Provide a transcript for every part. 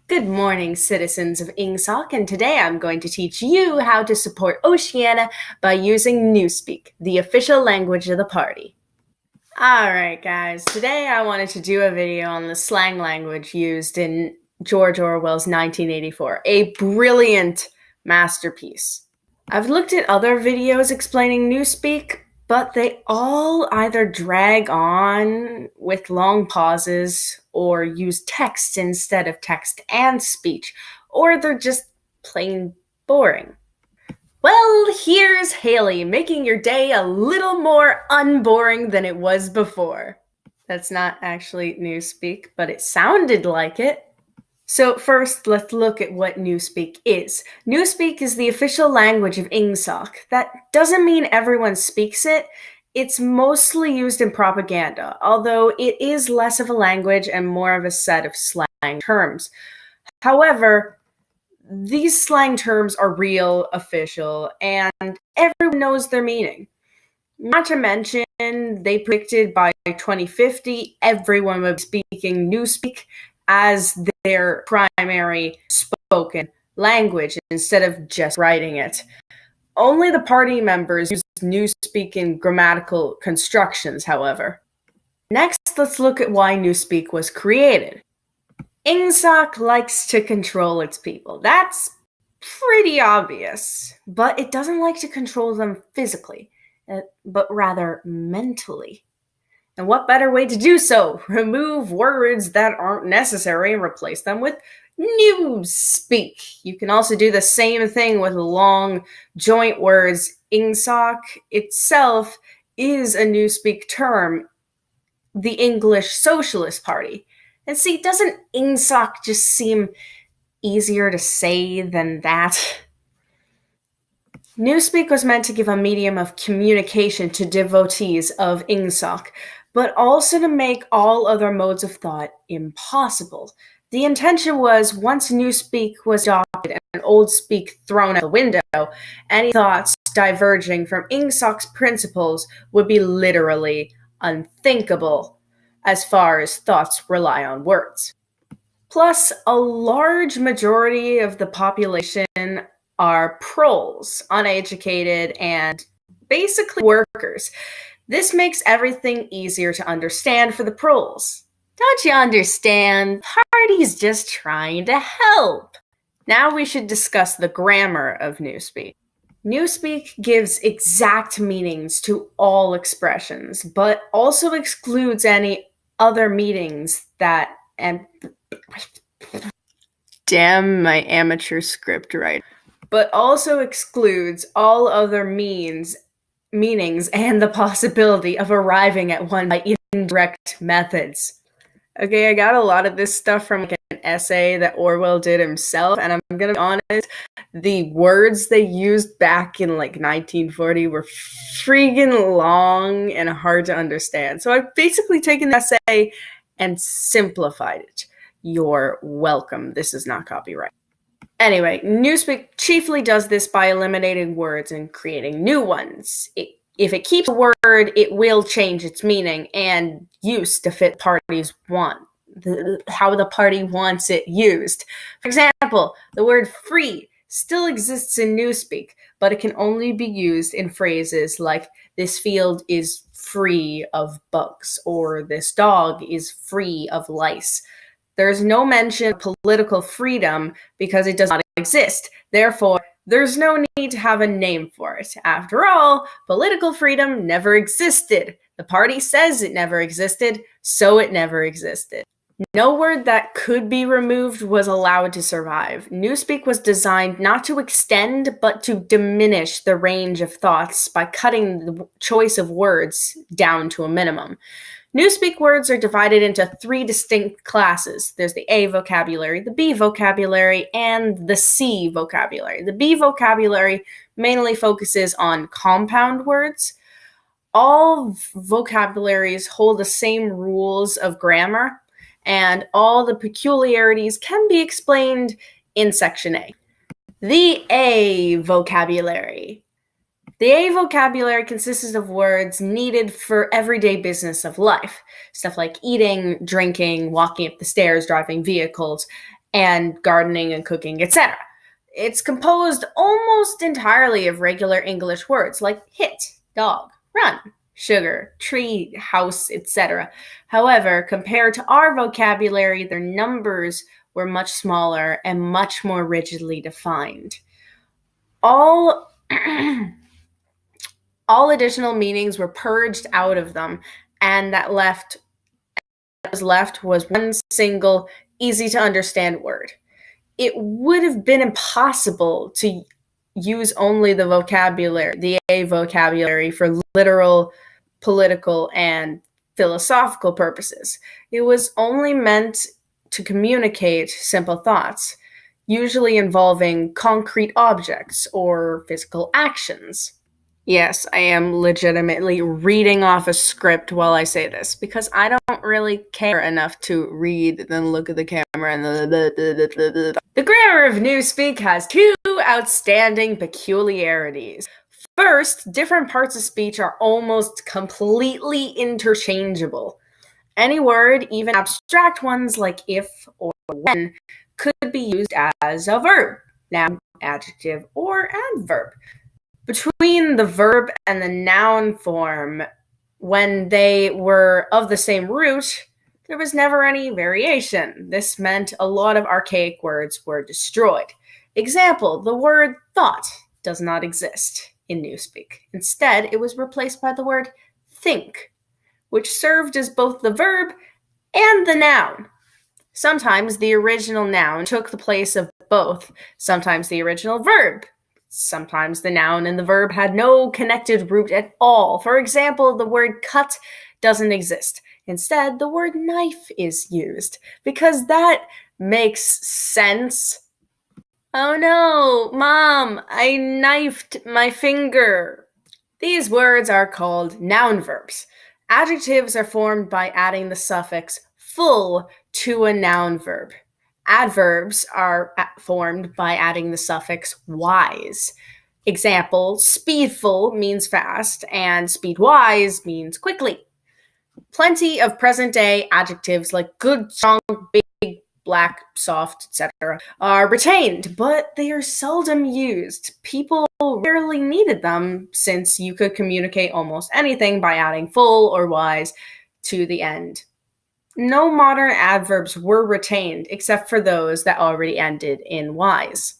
Good morning, citizens of Ingsoc, and today I'm going to teach you how to support Oceania by using Newspeak, the official language of the party. Alright guys, today I wanted to do a video on the slang language used in George Orwell's 1984, a brilliant masterpiece. I've looked at other videos explaining Newspeak, but they all either drag on with long pauses or use text instead of text and speech, or they're just plain boring. Well, here's Haley making your day a little more unboring than it was before. That's not actually Newspeak, but it sounded like it. So first, let's look at what Newspeak is. Newspeak is the official language of Ingsoc. That doesn't mean everyone speaks it. It's mostly used in propaganda, although it is less of a language and more of a set of slang terms. However, these slang terms are real, official, and everyone knows their meaning. Not to mention, they predicted by 2050, everyone would be speaking Newspeak as their primary spoken language instead of just writing it. Only the party members use Newspeak in grammatical constructions, however. Next, let's look at why Newspeak was created. Ingsoc likes to control its people. That's pretty obvious, but it doesn't like to control them physically, but rather mentally. And what better way to do so? Remove words that aren't necessary and replace them with Newspeak. You can also do the same thing with long joint words. Ingsoc itself is a Newspeak term, the English Socialist Party. And see, doesn't Ingsoc just seem easier to say than that? Newspeak was meant to give a medium of communication to devotees of Ingsoc, but also to make all other modes of thought impossible. The intention was, once Newspeak was adopted and Old Speak thrown out the window, any thoughts diverging from Ingsoc's principles would be literally unthinkable, as far as thoughts rely on words. Plus, a large majority of the population are proles, uneducated, and basically workers. This makes everything easier to understand for the proles. Don't you understand? Party's just trying to help. Now we should discuss the grammar of Newspeak. Newspeak gives exact meanings to all expressions, but also excludes any other meanings that damn my amateur script writer. But also excludes all other meanings and the possibility of arriving at one by indirect methods. Okay, I got a lot of this stuff from an essay that Orwell did himself, and I'm gonna be honest, the words they used back in 1940 were freaking long and hard to understand. So I've basically taken the essay and simplified it. You're welcome. This is not copyright. Anyway, Newspeak chiefly does this by eliminating words and creating new ones. If it keeps a word, it will change its meaning and use to fit party's want, how the party wants it used. For example, the word free still exists in Newspeak, but it can only be used in phrases like, this field is free of bugs, or this dog is free of lice. There's no mention of political freedom because it does not exist. Therefore, there's no need to have a name for it. After all, political freedom never existed. The party says it never existed, so it never existed. No word that could be removed was allowed to survive. Newspeak was designed not to extend, but to diminish the range of thoughts by cutting the choice of words down to a minimum. Newspeak words are divided into three distinct classes. There's the A vocabulary, the B vocabulary, and the C vocabulary. The B vocabulary mainly focuses on compound words. All vocabularies hold the same rules of grammar, and all the peculiarities can be explained in Section A. The A vocabulary. The A vocabulary consists of words needed for everyday business of life. Stuff like eating, drinking, walking up the stairs, driving vehicles, and gardening and cooking, etc. It's composed almost entirely of regular English words like hit, dog, run, sugar, tree, house, etc. However, compared to our vocabulary, their numbers were much smaller and much more rigidly defined. All additional meanings were purged out of them, and what was left was one single, easy to understand word. It would have been impossible to use only the A vocabulary for literal, political, and philosophical purposes. It was only meant to communicate simple thoughts, usually involving concrete objects or physical actions. Yes, I am legitimately reading off a script while I say this, because I don't really care enough to read, then look at the camera and The Grammar of Newspeak has two outstanding peculiarities. First, different parts of speech are almost completely interchangeable. Any word, even abstract ones like if or when, could be used as a verb, noun, adjective, or adverb. Between the verb and the noun form, when they were of the same root, there was never any variation. This meant a lot of archaic words were destroyed. Example, the word thought does not exist in Newspeak. Instead, it was replaced by the word think, which served as both the verb and the noun. Sometimes the original noun took the place of both, sometimes the original verb. Sometimes the noun and the verb had no connected root at all. For example, the word cut doesn't exist. Instead, the word knife is used, because that makes sense. Oh no, Mom, I knifed my finger. These words are called noun verbs. Adjectives are formed by adding the suffix full to a noun verb. Adverbs are formed by adding the suffix wise. Example, speedful means fast, and speedwise means quickly. Plenty of present-day adjectives like good, strong, big, black, soft, etc. are retained, but they are seldom used. People rarely needed them, since you could communicate almost anything by adding full or wise to the end. No modern adverbs were retained except for those that already ended in wise.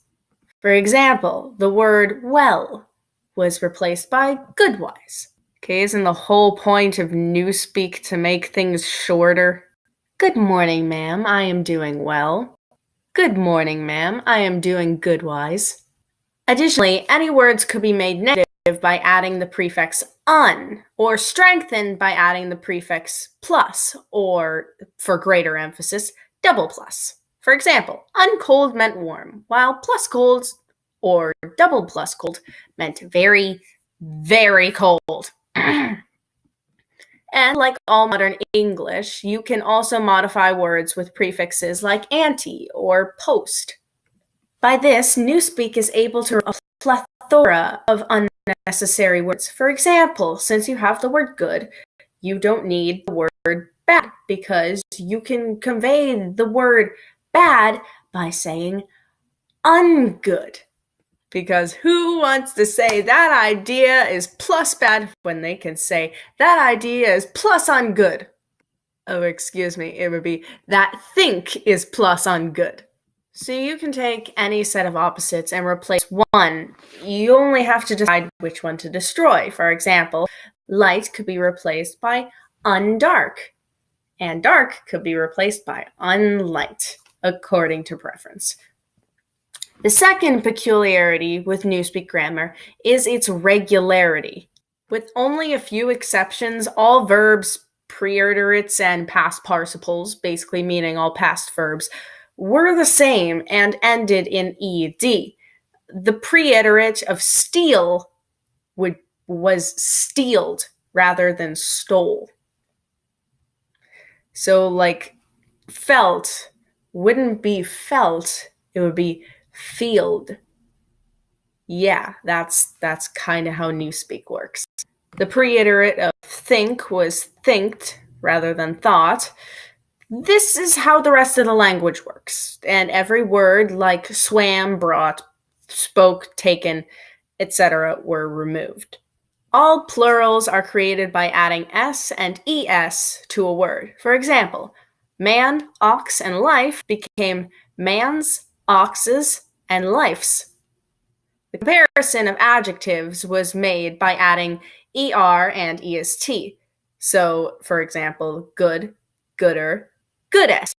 For example, the word well was replaced by goodwise. Okay, isn't the whole point of Newspeak to make things shorter? Good morning, ma'am, I am doing well. Good morning, ma'am, I am doing goodwise. Additionally, any words could be made negative by adding the prefix un, or strengthened by adding the prefix plus, or, for greater emphasis, double plus. For example, uncold meant warm, while plus cold or double plus cold meant very, very cold. And like all modern English, you can also modify words with prefixes like anti or post. By this, Newspeak is able to a plethora of unnecessary words. For example, since you have the word good, you don't need the word bad, because you can convey the word bad by saying ungood. Because who wants to say that idea is plus bad when they can say that idea is plus ungood? Oh, excuse me, it would be that think is plus ungood. So you can take any set of opposites and replace one. You only have to decide which one to destroy. For example, light could be replaced by undark, and dark could be replaced by unlight, according to preference. The second peculiarity with Newspeak grammar is its regularity. With only a few exceptions, all verbs, preiterates, and past participles, basically meaning all past verbs, were the same and ended in ed. The preiterate of steal was stealed rather than stole. So like felt wouldn't be felt, it would be field. Yeah, that's kind of how Newspeak works. The preiterate of think was thinked rather than thought. This is how the rest of the language works, and every word like swam, brought, spoke, taken, etc. were removed. All plurals are created by adding s and es to a word. For example, man, ox, and life became mans, oxes, and lifes. The comparison of adjectives was made by adding er and est. So, for example, good, gooder, goodest.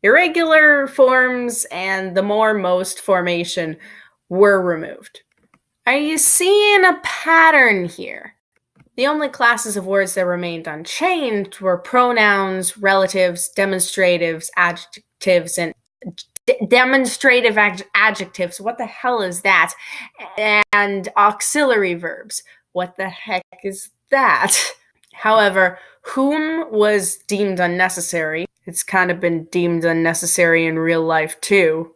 Irregular forms and the more most formation were removed. Are you seeing a pattern here? The only classes of words that remained unchanged were pronouns, relatives, demonstratives, adjectives, and demonstrative adjectives. What the hell is that? And auxiliary verbs. What the heck is that? However, whom was deemed unnecessary. It's kind of been deemed unnecessary in real life too.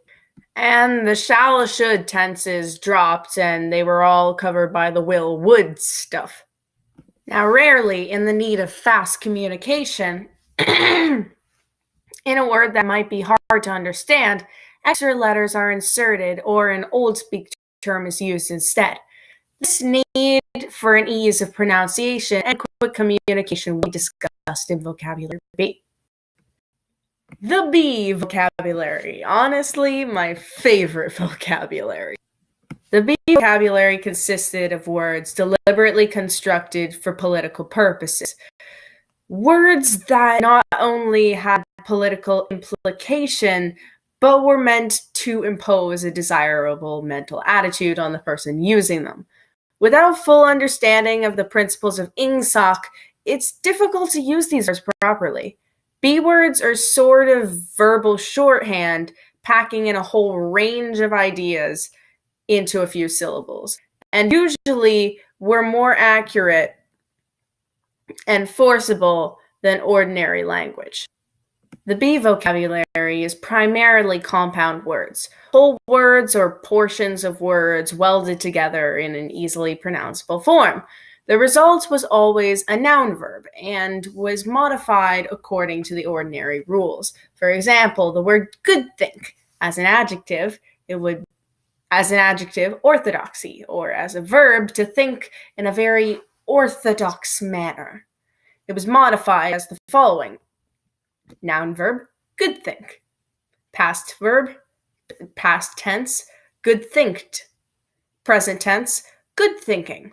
And the shall, should tenses dropped, and they were all covered by the will, would stuff. Now, rarely, in the need of fast communication, in a word that might be hard to understand, extra letters are inserted, or an old speak term is used instead. This need for an ease of pronunciation and quick communication will be discussed in Vocabulary B. The B vocabulary. Honestly, my favorite vocabulary. The B vocabulary consisted of words deliberately constructed for political purposes. Words that not only had political implication, but were meant to impose a desirable mental attitude on the person using them. Without full understanding of the principles of ingsoc, it's difficult to use these words properly. B words are sort of verbal shorthand, packing in a whole range of ideas into a few syllables, and usually were more accurate and forcible than ordinary language. The B vocabulary is primarily compound words, whole words or portions of words welded together in an easily pronounceable form. The result was always a noun verb and was modified according to the ordinary rules. For example, the word good think as an adjective, orthodoxy, or as a verb, to think in a very orthodox manner. It was modified as the following. Noun verb, good think. Past verb, past tense, good thinked. Present tense, good thinking.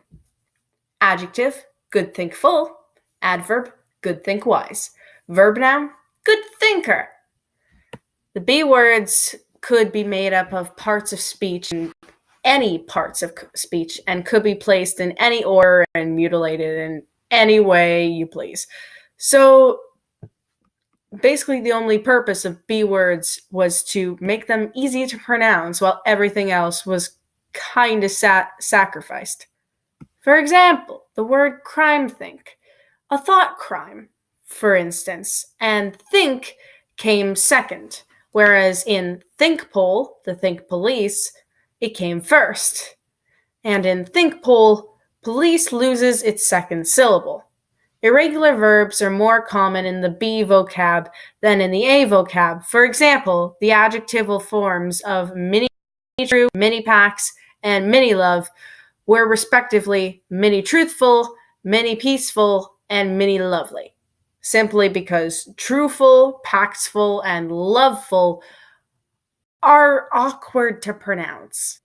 Adjective, good thinkful. Adverb, good think wise. Verb noun, good thinker. The B words could be made up of parts of speech, any parts of speech, and could be placed in any order and mutilated in any way you please. So basically the only purpose of B words was to make them easy to pronounce while everything else was kind of sacrificed. For example, the word crime think, a thought crime, for instance, and think came second, whereas in think poll, the think police, it came first. And in think poll, police loses its second syllable. Irregular verbs are more common in the B vocab than in the A vocab. For example, the adjectival forms of mini true, mini pax, and mini love were respectively mini truthful, mini peaceful, and mini lovely, simply because truthful, paxful, and loveful are awkward to pronounce.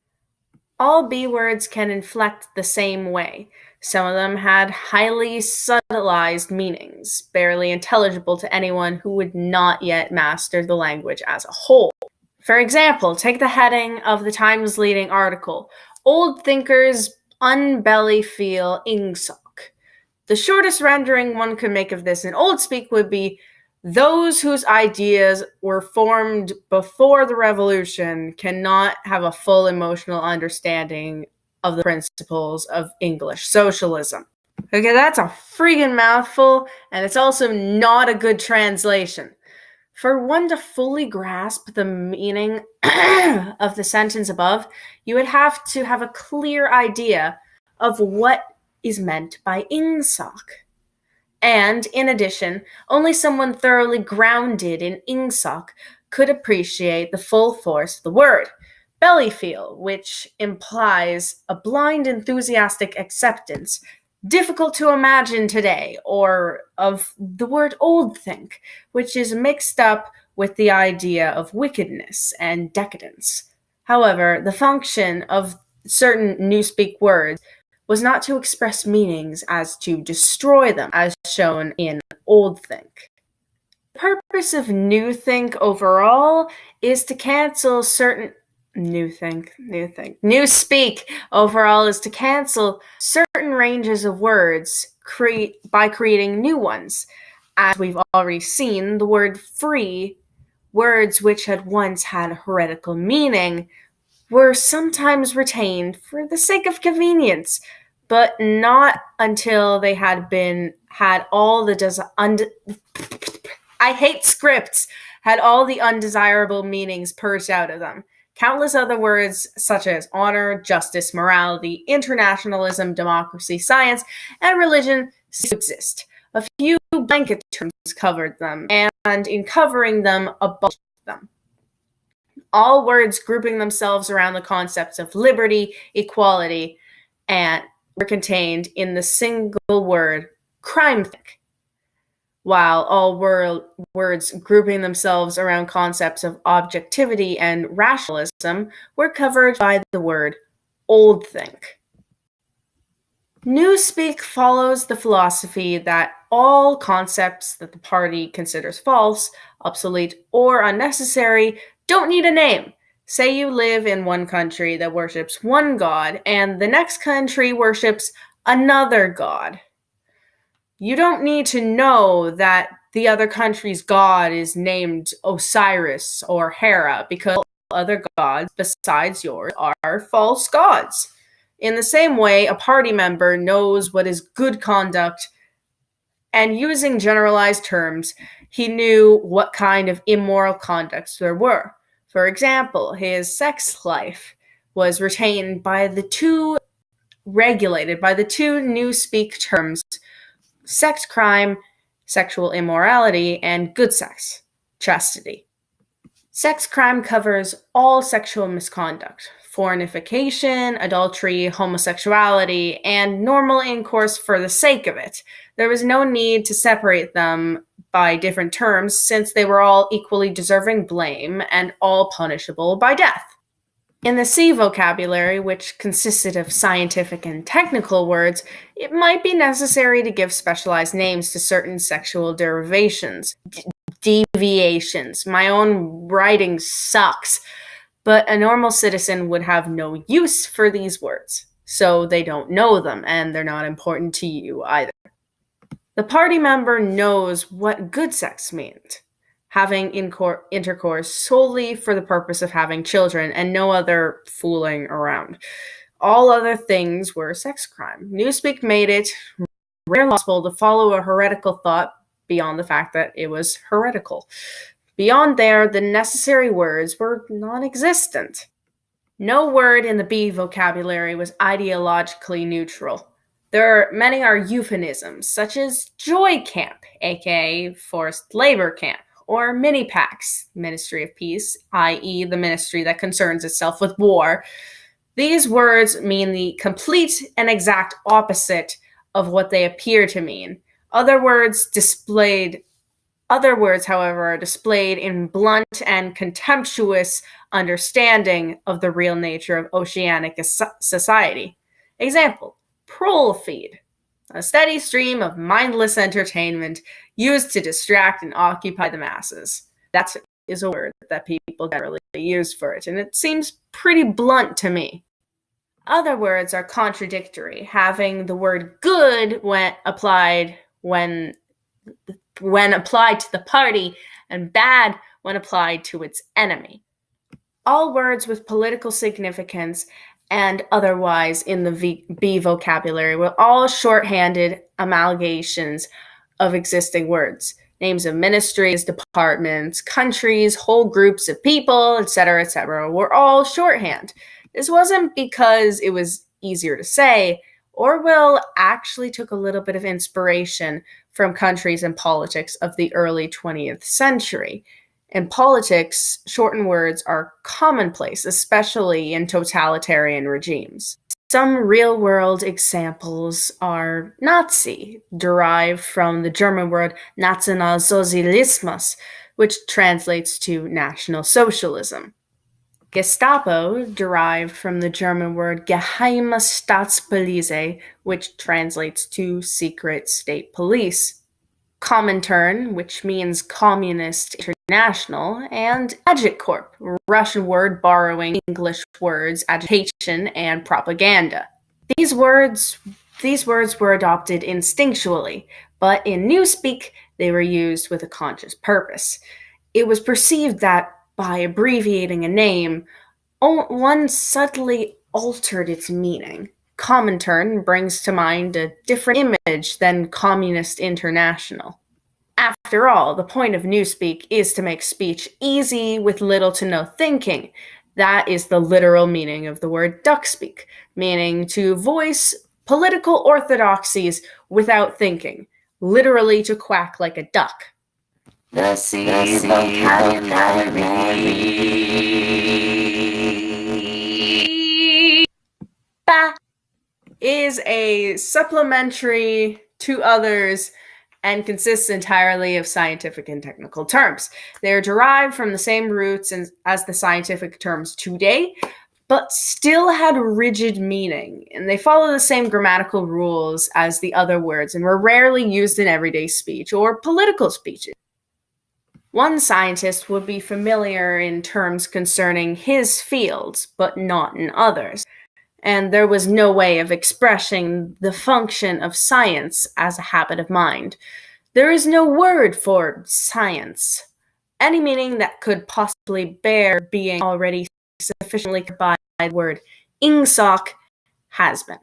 All B words can inflect the same way. Some of them had highly subtilized meanings, barely intelligible to anyone who would not yet master the language as a whole. For example, take the heading of the Times leading article, Old Thinkers Unbelly Feel Ingsoc. The shortest rendering one could make of this in Old Speak would be, those whose ideas were formed before the revolution cannot have a full emotional understanding of the principles of English socialism. Okay, that's a freaking mouthful, and it's also not a good translation. For one to fully grasp the meaning of the sentence above, you would have to have a clear idea of what is meant by ingsoc. And, in addition, only someone thoroughly grounded in ingsoc could appreciate the full force of the word. Bellyfeel, which implies a blind enthusiastic acceptance, difficult to imagine today, or of the word oldthink, which is mixed up with the idea of wickedness and decadence. However, the function of certain Newspeak words was not to express meanings as to destroy them, as shown in oldthink. The purpose of newthink overall is to cancel certain Newspeak overall is to cancel certain ranges of words by creating new ones. As we've already seen, the word free, words which had once had heretical meaning, were sometimes retained for the sake of convenience, but not until they had all the I hate scripts, had all the undesirable meanings purged out of them. Countless other words such as honor, justice, morality, internationalism, democracy, science, and religion still exist. A few blanket terms covered them, and in covering them, abolished them. All words grouping themselves around the concepts of liberty, equality, and were contained in the single word crimethink, while all words grouping themselves around concepts of objectivity and rationalism were covered by the word oldthink. Newspeak follows the philosophy that all concepts that the party considers false, obsolete, or unnecessary don't need a name. Say you live in one country that worships one god, and the next country worships another god. You don't need to know that the other country's god is named Osiris or Hera, because other gods besides yours are false gods. In the same way, a party member knows what is good conduct, and using generalized terms, he knew what kind of immoral conducts there were. For example, his sex life was regulated by the two Newspeak terms, sex crime, sexual immorality, and good sex, chastity. Sex crime covers all sexual misconduct, fornication, adultery, homosexuality, and normal intercourse for the sake of it. There was no need to separate them by different terms, since they were all equally deserving blame and all punishable by death. In the C vocabulary, which consisted of scientific and technical words, it might be necessary to give specialized names to certain sexual derivations, deviations. My own writing sucks, but a normal citizen would have no use for these words, so they don't know them, and they're not important to you either. The party member knows what good sex means. Having intercourse solely for the purpose of having children and no other fooling around. All other things were sex crime. Newspeak made it rarely possible to follow a heretical thought beyond the fact that it was heretical. Beyond there, the necessary words were non-existent. No word in the B vocabulary was ideologically neutral. Many are euphemisms, such as Joy Camp, aka Forced Labor Camp, or Mini-Pax, Ministry of Peace, i.e. the ministry that concerns itself with war. These words mean the complete and exact opposite of what they appear to mean. Other words, however, are displayed in blunt and contemptuous understanding of the real nature of oceanic society. Example, prole feed, a steady stream of mindless entertainment used to distract and occupy the masses. That is a word that people generally use for it, and it seems pretty blunt to me. Other words are contradictory, having the word good when applied to the party, and bad when applied to its enemy. All words with political significance and otherwise in the B vocabulary were all shorthanded amalgamations of existing words. Names of ministries, departments, countries, whole groups of people, etc., were all shorthand. This wasn't because it was easier to say Orwell actually took a little bit of inspiration from countries and politics of the early 20th century. In politics, shortened words are commonplace, especially in totalitarian regimes. Some real-world examples are Nazi, derived from the German word Nationalsozialismus, which translates to National Socialism. Gestapo, derived from the German word Geheime Staatspolizei, which translates to Secret State Police. Comintern, which means Communist International, and Agitcorp, Russian word borrowing English words agitation and propaganda. These words were adopted instinctually, but in Newspeak, they were used with a conscious purpose. It was perceived that by abbreviating a name, one subtly altered its meaning. Comintern brings to mind a different image than Communist International. After all, the point of Newspeak is to make speech easy with little to no thinking. That is the literal meaning of the word duckspeak, meaning to voice political orthodoxies without thinking, literally to quack like a duck. The C vocabulary is a supplementary to others and consists entirely of scientific and technical terms. They are derived from the same roots as the scientific terms today, but still had rigid meaning, and they follow the same grammatical rules as the other words and were rarely used in everyday speech or political speeches. One scientist would be familiar in terms concerning his fields, but not in others. And there was no way of expressing the function of science as a habit of mind. There is no word for science. Any meaning that could possibly bear being already sufficiently by the word ingsoc has been.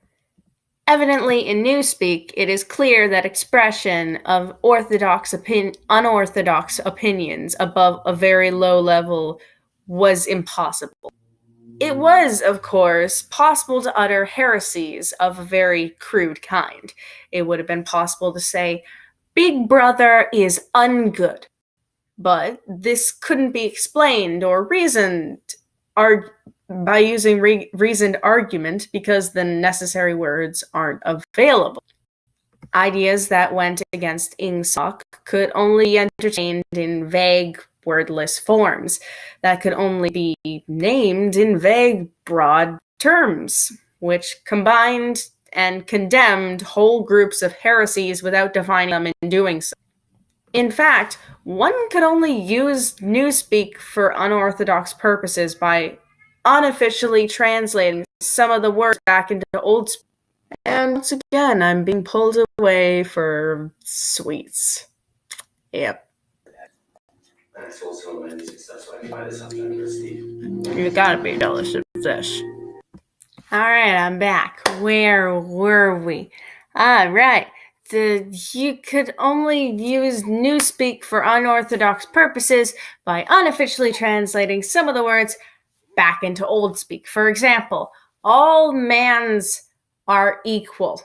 Evidently, in Newspeak, it is clear that expression of unorthodox opinions above a very low level was impossible. It was, of course, possible to utter heresies of a very crude kind. It would have been possible to say, Big Brother is ungood. But this couldn't be explained or reasoned by using reasoned argument because the necessary words aren't available. Ideas that went against ingsoc could only be entertained in vague, wordless forms that could only be named in vague, broad terms, which combined and condemned whole groups of heresies without defining them in doing so. In fact, one could only use Newspeak for unorthodox purposes by unofficially translating some of the words back into Old Speak. And once again, I'm being pulled away for sweets. Yep. You gotta be delicious fish. Alright, I'm back. Where were we? Alright. You could only use Newspeak for unorthodox purposes by unofficially translating some of the words back into Old Speak. For example, all mans are equal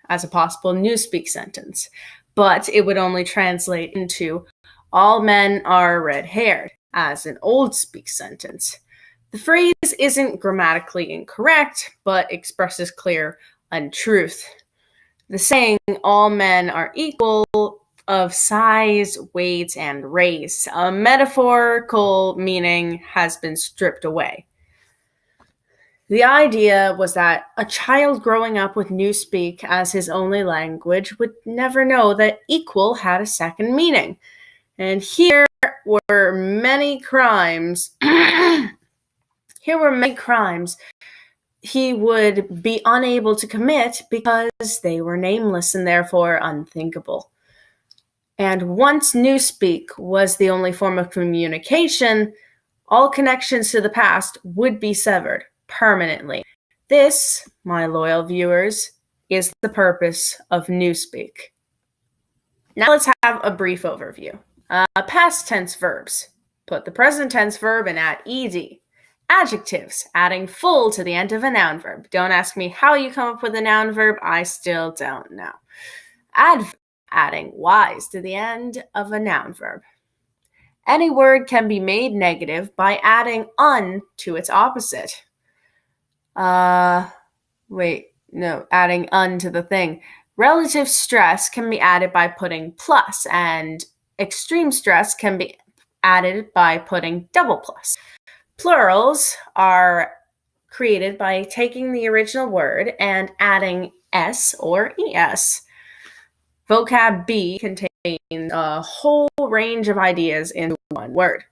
as a possible Newspeak sentence, but it would only translate into all men are red-haired as an Old Speak sentence. The phrase isn't grammatically incorrect, but expresses clear untruth. The saying, all men are equal of size, weight, and race, a metaphorical meaning has been stripped away. The idea was that a child growing up with Newspeak as his only language would never know that equal had a second meaning. And here were many crimes he would be unable to commit because they were nameless and therefore unthinkable. And once Newspeak was the only form of communication, all connections to the past would be severed permanently. This, my loyal viewers, is the purpose of Newspeak. Now let's have a brief overview. Past tense verbs. Put the present tense verb and add ed. Adjectives, adding full to the end of a noun verb. Don't ask me how you come up with a noun verb. I still don't know. Adverb, adding y's to the end of a noun verb. Any word can be made negative by adding un to its opposite. Adding un to the thing. Relative stress can be added by putting plus, and extreme stress can be added by putting double plus. Plurals are created by taking the original word and adding s or es. Vocab B contains a whole range of ideas in one word.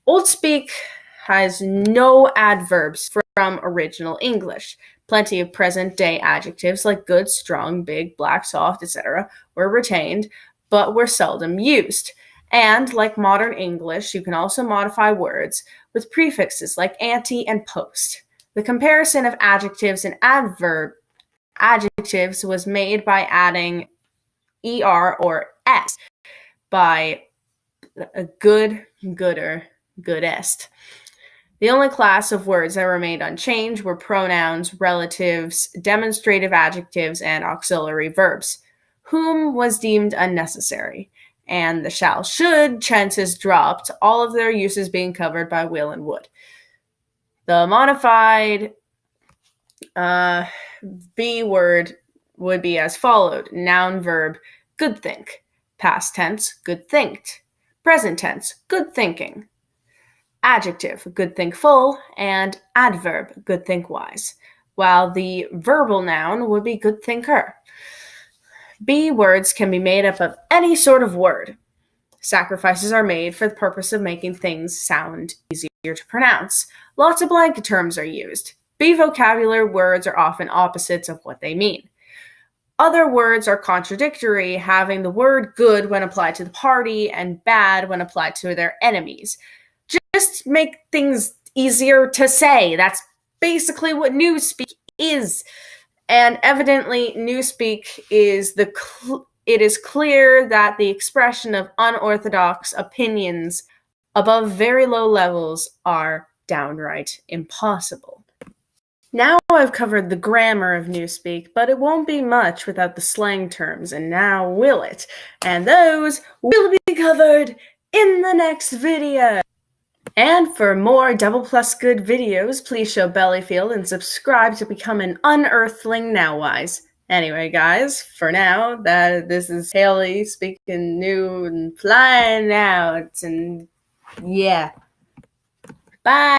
Old Speak has no adverbs from original English. Plenty of present-day adjectives like good, strong, big, black, soft, etc. were retained, but were seldom used. And like modern English, you can also modify words with prefixes like anti and post. The comparison of adjectives and adjectives was made by adding er or s by a good, gooder, goodest. The only class of words that remained unchanged were pronouns, relatives, demonstrative adjectives, and auxiliary verbs. Whom was deemed unnecessary, and the shall, should chances dropped, all of their uses being covered by will and would. The modified B word would be as followed. Noun, verb, good think. Past tense, good thinked. Present tense, good thinking. Adjective, good think full, and adverb, good think wise, while the verbal noun would be good thinker. B words can be made up of any sort of word. Sacrifices are made for the purpose of making things sound easier to pronounce. Lots of blanket terms are used. B vocabulary words are often opposites of what they mean. Other words are contradictory, having the word good when applied to the party and bad when applied to their enemies. Just make things easier to say. That's basically what Newspeak is. And evidently, Newspeak is it is clear that the expression of unorthodox opinions above very low levels are downright impossible. Now I've covered the grammar of Newspeak, but it won't be much without the slang terms, and now will it? And those will be covered in the next video. And for more Double Plus Good videos, please show Bellyfield and subscribe to become an unearthling nowise. Anyway, guys, for now, this is Haley speaking new and flying out, and yeah. Bye!